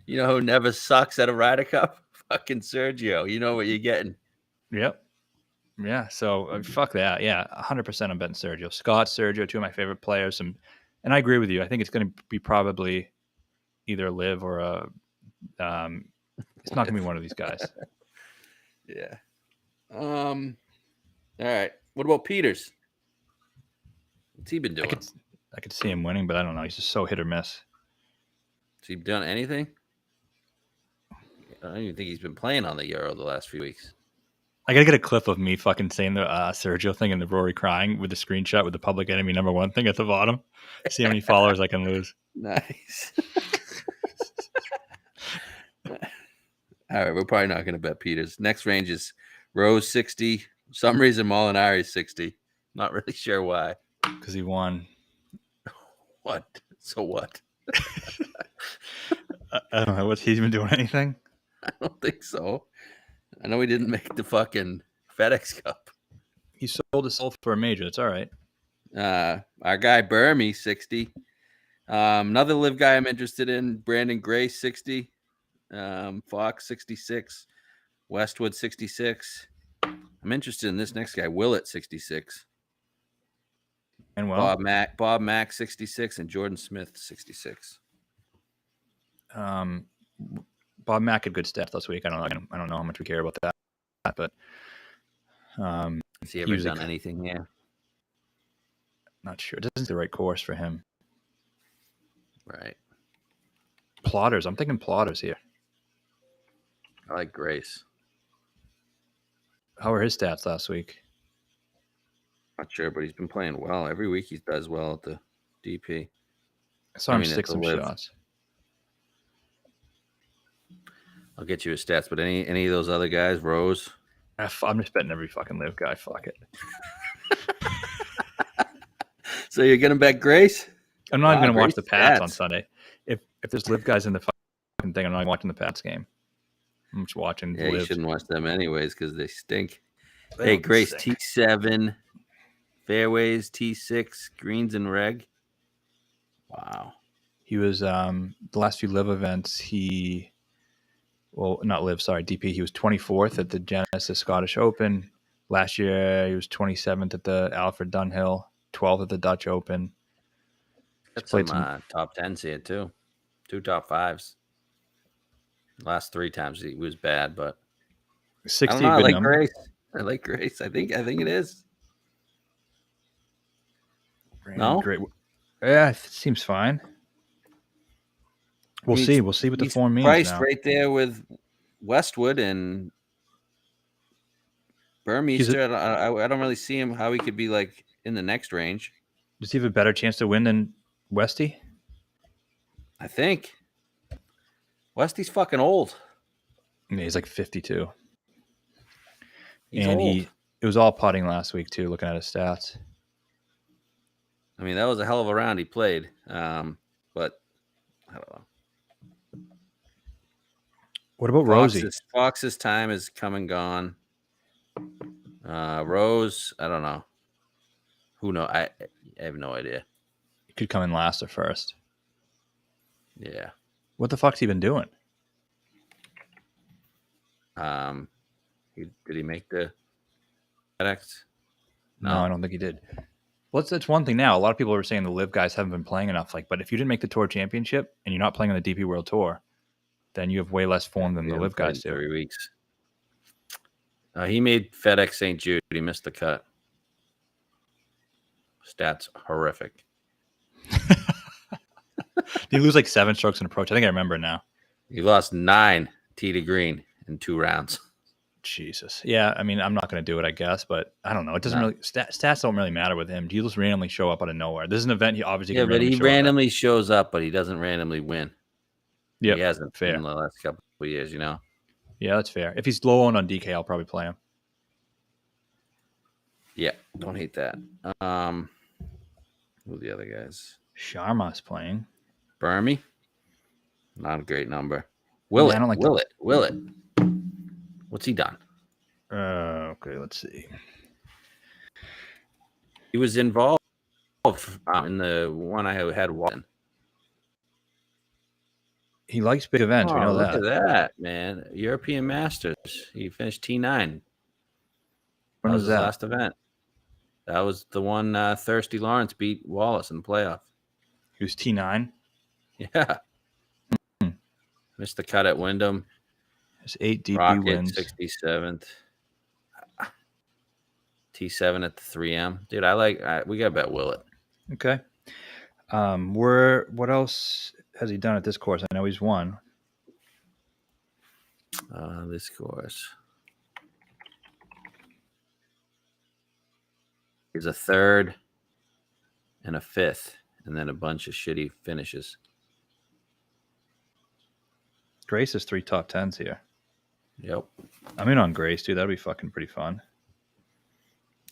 You know who never sucks at a Ryder Cup? Fucking Sergio. You know what you're getting. Yep. Yeah, so fuck that. Yeah, 100% I'm betting Sergio. Scott, Sergio, two of my favorite players. And I agree with you. I think it's going to be probably either Liv or it's not going to be one of these guys. Yeah. All right. What about Peters? What's he been doing? I could see him winning, but I don't know. He's just so hit or miss. Has he done anything? I don't even think he's been playing on the Euro the last few weeks. I gotta get a clip of me fucking saying the Sergio thing and the Rory crying with the screenshot with the public enemy #1 thing at the bottom. See how many followers I can lose. Nice. All right, we're probably not going to bet Peters. Next range is Rose 60. For some reason, Molinari 60. Not really sure why. Because he won. What? So what? I don't know. What's he's been doing anything? I don't think so. I know he didn't make the fucking FedEx Cup. He sold his soul for a major. It's all right. Our guy Burmy 60. Another live guy I'm interested in, Brandon Gray 60. Fox 66. Westwood 66. I'm interested in this next guy, Willett 66. And well, Bob Mack 66 and Jordan Smith 66. Bob Mack had good stats last week. I don't know how much we care about that, but has he ever done anything? Yeah, not sure. This isn't the right course for him. Right. Plotters. I'm thinking Plotters here. I like Grace. How were his stats last week? Not sure, but he's been playing well. Every week he does well at the DP. I saw him stick some shots. I'll get you his stats, but any of those other guys, Rose? I'm just betting every fucking live guy. Fuck it. So you're going to bet Grace? I'm not even going to watch the Pats on Sunday. If there's live guys in the fucking thing, I'm not watching the Pats game. I'm just watching live. You shouldn't watch them anyways because they stink. Hey, Grace, T7, fairways, T6, greens and reg. Wow. He was the last few live events, DP. He was 24th at the Genesis Scottish Open. Last year, he was 27th at the Alfred Dunhill, 12th at the Dutch Open. Got some top 10s here, too. 2 top 5s. Last 3 times he was bad, but 60. I like Grace. I like Grace. I think it is. No, great. Yeah, it seems fine. We'll see. We'll see what the He's form means priced now. right there with Westwood and Burmeister. I don't really see him how he could be like in the next range. Does he have a better chance to win than Westy? I think Westy's fucking old. Yeah, he's like 52. He's And old. it was all putting last week too, looking at his stats. I mean, that was a hell of a round he played. But I don't know. What about Rosie? Fox's time is come and gone. Rose, I don't know. Who knows? I have no idea. He could come in last or first. Yeah. What the fuck's he been doing? Did he make the FedEx? No, I don't think he did. Well, that's one thing now. A lot of people are saying the Live guys haven't been playing enough. But if you didn't make the Tour Championship and you're not playing on the DP World Tour, then you have way less form than the Live guys do. 3 weeks. He made FedEx St. Jude. He missed the cut. Stats horrific. Did he lose like 7 strokes in approach? I think I remember now. He lost 9 tee to green in 2 rounds. Jesus. Yeah, I mean, I'm not going to do it, I guess, but I don't know. It doesn't really stats don't really matter with him. He just randomly show up out of nowhere. This is an event he obviously but he randomly shows up, but he doesn't randomly win. Yeah, he hasn't in the last couple of years, you know. Yeah, that's fair. If he's low on DK, I'll probably play him. Yeah, don't hate that. Who are the other guys? Sharma's playing. Burmy, not a great number. Will it? What's he done? Okay, let's see. He was involved in the one I had won. He likes big events. We know that. Look at that, man. European Masters. He finished T9. When was his that? last event. That was the one Thirsty Lawrence beat Wallace in the playoff. He was T9? Yeah. Missed the cut at Wyndham. His 8 DP Rocket, wins. 67th. T7 at the 3M. Dude, we got to bet Willett. Okay. What else has he done at this course? I know he's won. This course. He's a 3rd and a 5th, and then a bunch of shitty finishes. Grace has 3 top 10s here. Yep. I'm in on Grace, dude. That'd be fucking pretty fun.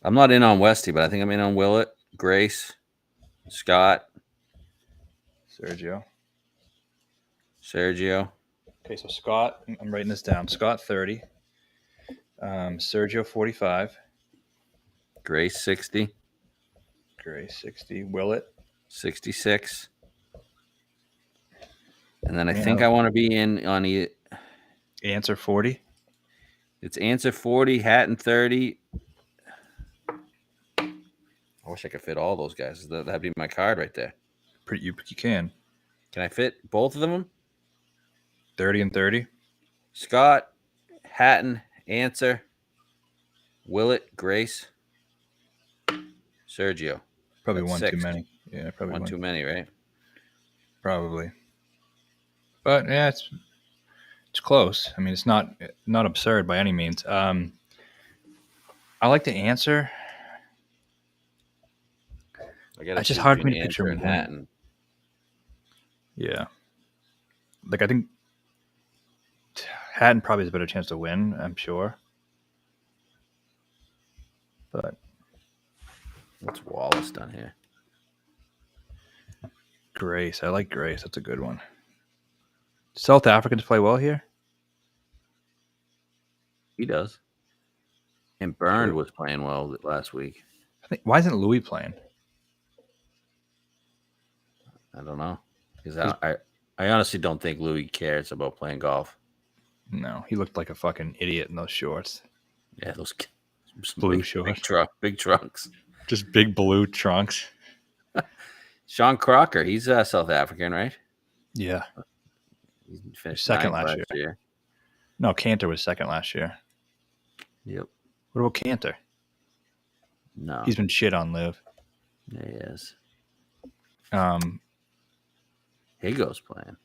I'm not in on Westy, but I think I'm in on Willett, Grace, Scott, Sergio. Okay, so Scott, I'm writing this down. Scott 30. Sergio 45. Grace 60. Grace 60. Willett 66. And then I think I want to be in on Answer 40. It's Answer 40, Hatton 30. I wish I could fit all those guys. That'd be my card right there. You can. Can I fit both of them? 30 and 30. Scott, Hatton, Answer, Willett, Grace, Sergio. Probably That's one 6. too many. Yeah, probably one too many, right? Probably. But yeah, it's close. I mean, it's not absurd by any means. I like the Answer. It's just hard for me to picture him Hatton. Yeah. Like, I think Hatton probably has a better chance to win, I'm sure. But what's Wallace done here? Grace. I like Grace. That's a good one. South Africans play well here? He does. And Byrne was playing well last week. Why isn't Louis playing? I don't know. Because I honestly don't think Louis cares about playing golf. No, he looked like a fucking idiot in those shorts. Yeah, those blue shorts. Big trunks. Just big blue trunks. Sean Crocker, he's South African, right? Yeah. He finished second last year. No, Cantor was second last year. Yep. What about Cantor? No. He's been shit on Live. Yeah, he is. Higo's playing.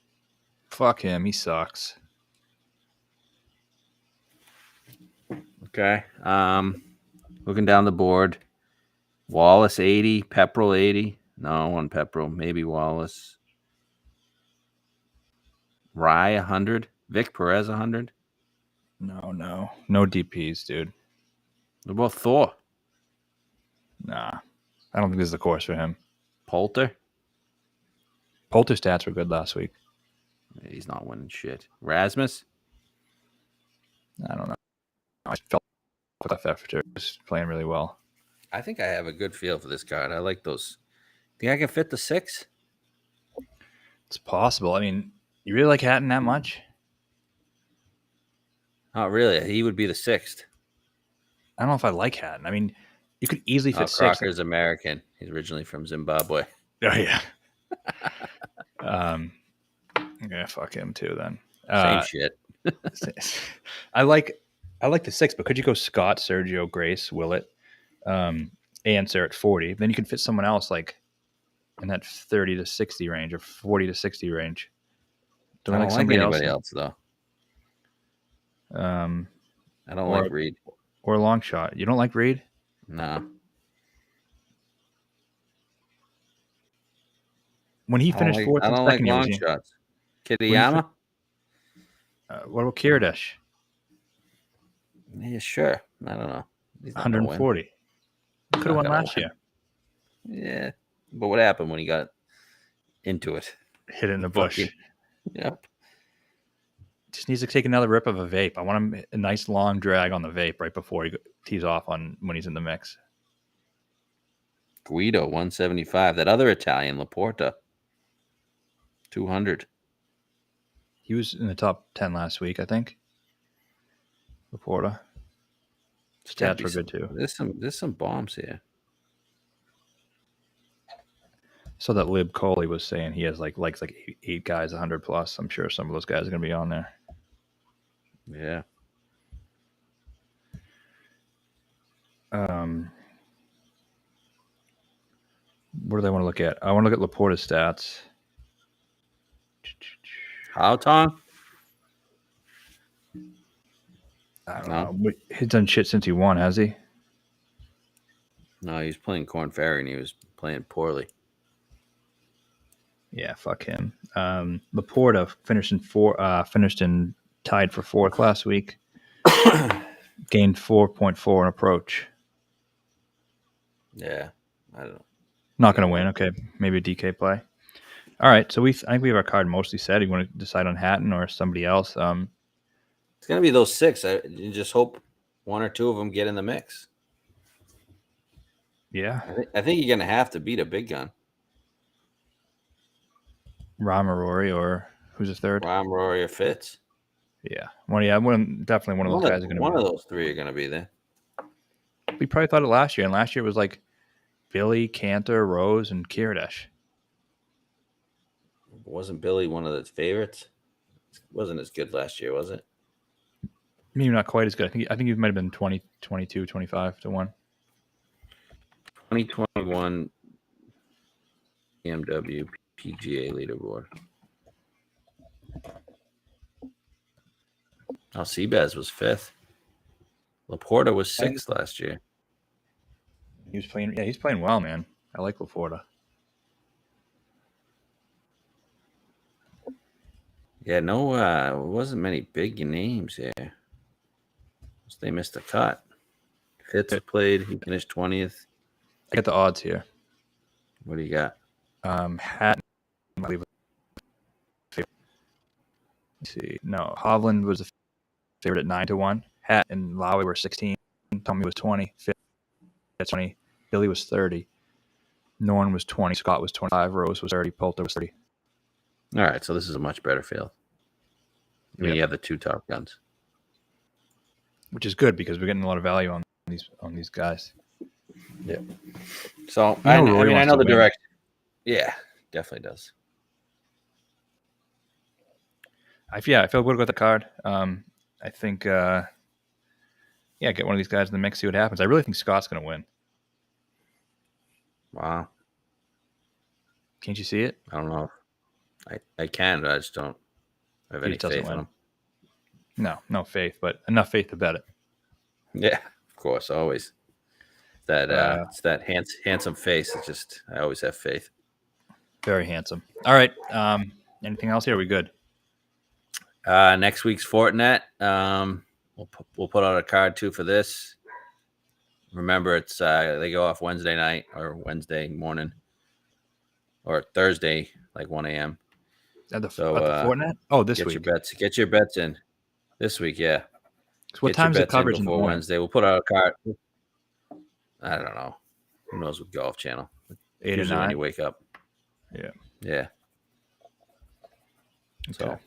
Fuck him. He sucks. Okay. Looking down the board. Wallace 80, Pepperell 80. No, one Pepperell, maybe Wallace. Rye 100, Vic Perez 100. No DPs, dude. What about Thor? Nah, I don't think this is the course for him. Poulter? Poulter stats were good last week. He's not winning shit. Rasmus? I don't know. I felt like Efforter was playing really well. I think I have a good feel for this card. I like those. Think I can fit the 6? It's possible. I mean, you really like Hatton that much? Not really. He would be the 6th. I don't know if I like Hatton. I mean, you could easily fit 6. Crocker's American. He's originally from Zimbabwe. Oh yeah. Yeah, fuck him too. Then Same shit. I like the 6, but could you go Scott, Sergio, Grace, Willett, Answer at 40? Then you could fit someone else like in that 30 to 60 range or 40 to 60 range. I don't like anybody else though. I don't like Reed or a long shot. You don't like Reed? No. When he finished fourth, I don't like long shots. Kitayama? What about Kirdash? Yeah, sure. I don't know. 140. Could have won last year. Yeah, but what happened when he got into it? Hit it in the bush. Yep. Just needs to take another rip of a vape. I want him a nice long drag on the vape right before he tees off on when he's in the mix. Guido 175. That other Italian, Laporta 200. He was in the top 10 last week, I think. Laporta. Stats were good too. There's some bombs here. So that Lib Coley was saying he has likes eight guys 100 plus. I'm sure some of those guys are going to be on there. Yeah. What do they want to look at? I want to look at Laporta's stats. How, Tom? I don't know. He's done shit since he won, has he? No, he was playing Corn Ferry and he was playing poorly. Yeah, fuck him. Laporta finished in tied for fourth last week. Gained 4.4 in approach. Yeah, I don't know. Not going to win. Okay, maybe a DK play. All right, so I think we have our card mostly set. You want to decide on Hatton or somebody else? It's going to be those 6. You just hope one or two of them get in the mix. Yeah. I think you're going to have to beat a big gun. Rahm or Rory, or who's the third? Rahm, Rory, or Fitz. Yeah. Definitely one of those guys are going to be. One of those 3 are going to be there. We probably thought it last year, and last year it was like Billy, Cantor, Rose, and Kirdash. Wasn't Billy one of the favorites? It wasn't as good last year, was it? Maybe not quite as good. I think he might have been 20, 22, 25 to 1. 2021 BMW PGA leaderboard. Oh, Seabass was 5th. Laporta was 6th last year. He was playing. Yeah, he's playing well, man. I like Laporta. Yeah, no, wasn't many big names here. They missed a cut. Fitz played. He finished 20th. I got the odds here. What do you got? Hatton, I believe. Let's see. No, Hovland was the favorite at 9 to 1. Hatt and Lowry were 16. Tommy was 20. Fitz 20. Billy was 30. Norn was 20. Scott was 25. Rose was 30. Poulter was 30. All right, so this is a much better field. I mean, you have the 2 top guns, which is good because we're getting a lot of value on these guys. Yeah. So I know the direction. Yeah, definitely does. I feel good about the card. I think, get one of these guys in the mix, see what happens. I really think Scott's going to win. Wow. Can't you see it? I don't know. I can, but I just don't have He any just doesn't faith in win. him. No faith, but enough faith to bet it. Yeah, of course, always. It's that handsome face. It's just I always have faith. Very handsome. All right. Anything else here? Are we good? Next week's Fortinet. We'll put out a card too for this. Remember, it's they go off Wednesday night or Wednesday morning or Thursday, like 1 a.m. At the Fortnite? Oh, this week. Get your bets in this week. Yeah. So what time's the coverage in the morning? Wednesday. We'll put out a card. I don't know. Who knows with Golf Channel? 8 or 9 when you wake up. Yeah. Yeah. Okay. So.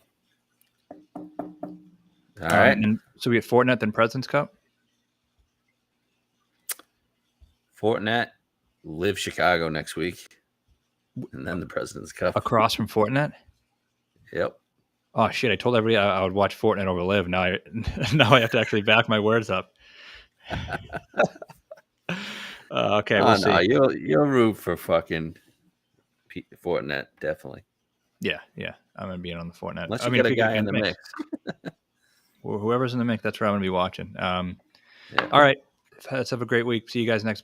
All right. And so we get Fortnite, then President's Cup. Fortinet, Live Chicago next week, and then the President's Cup across from Fortnite. Yep. Oh shit! I told everybody I would watch Fortnite over Live. Now I have to actually back my words up. Okay, we'll see. You'll root for fucking Fortinet, definitely. Yeah, I'm gonna be in on the Fortnite. Unless you get a guy in the mix. Whoever's in the mix, that's where I'm gonna be watching. Yeah. All right, let's have a great week. See you guys next.